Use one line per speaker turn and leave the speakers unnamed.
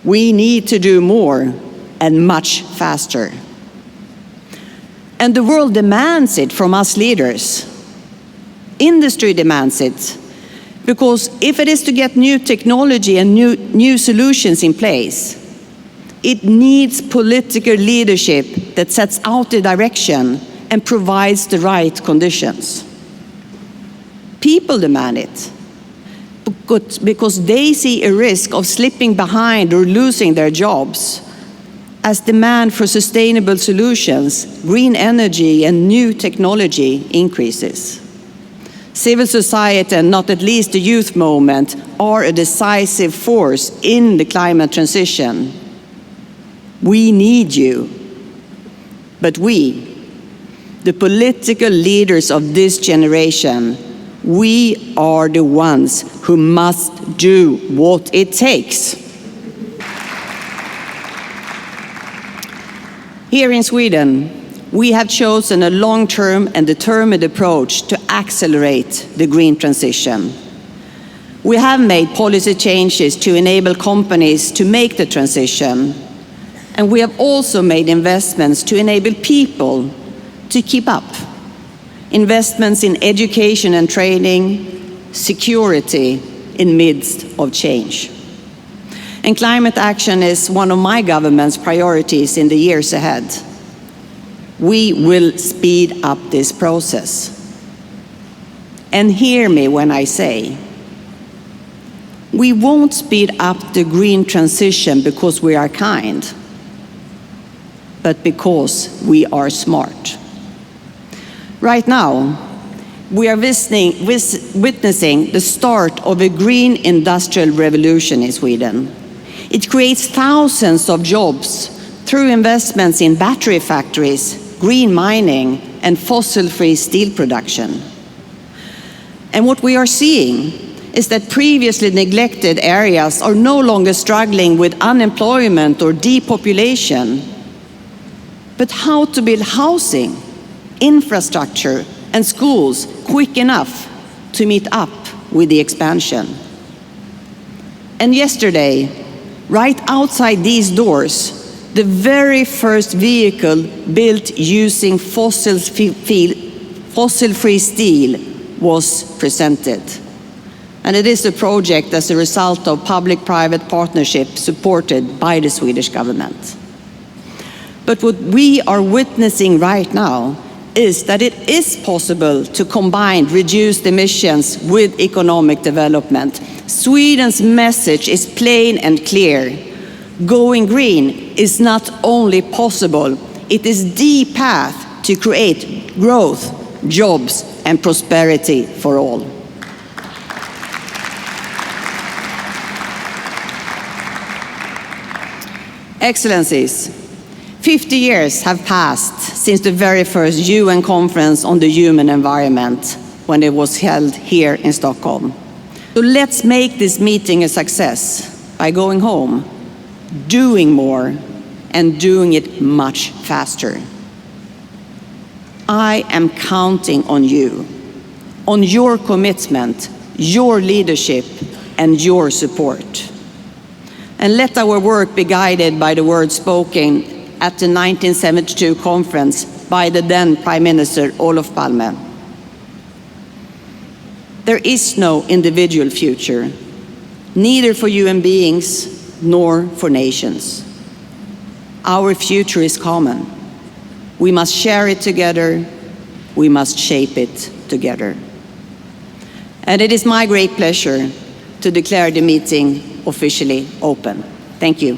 We need to do more and much faster. And the world demands it from us leaders. Industry demands it, because if it is to get new technology and new solutions in place, it needs political leadership that sets out the direction and provides the right conditions. People demand it because they see a risk of slipping behind or losing their jobs as demand for sustainable solutions, green energy, and new technology increases. Civil society, and not at least the youth movement, are a decisive force in the climate transition. We need you. But we, the political leaders of this generation, we are the ones who must do what it takes. Here in Sweden, we have chosen a long-term and determined approach to accelerate the green transition. We have made policy changes to enable companies to make the transition, and we have also made investments to enable people to keep up. Investments in education and training, security in midst of change. And climate action is one of my government's priorities in the years ahead. We will speed up this process. And hear me when I say, we won't speed up the green transition because we are kind, but because we are smart. Right now, we are witnessing the start of a green industrial revolution in Sweden. It creates thousands of jobs through investments in battery factories, green mining, and fossil-free steel production. And what we are seeing is that previously neglected areas are no longer struggling with unemployment or depopulation, but how to build housing, infrastructure, and schools quick enough to meet up with the expansion. And yesterday, right outside these doors, the very first vehicle built using fossil-free steel was presented. And it is a project as a result of public-private partnership supported by the Swedish government. But what we are witnessing right now is that it is possible to combine reduced emissions with economic development. Sweden's message is plain and clear. Going green is not only possible, it is the path to create growth, jobs, and prosperity for all. Excellencies, 50 years have passed since the very first UN conference on the human environment, when it was held here in Stockholm. So let's make this meeting a success by going home, doing more, and doing it much faster. I am counting on you, on your commitment, your leadership, and your support. And let our work be guided by the words spoken at the 1972 conference by the then Prime Minister Olof Palme. There is no individual future, neither for human beings nor for nations. Our future is common. We must share it together. We must shape it together. And it is my great pleasure to declare the meeting officially open. Thank you.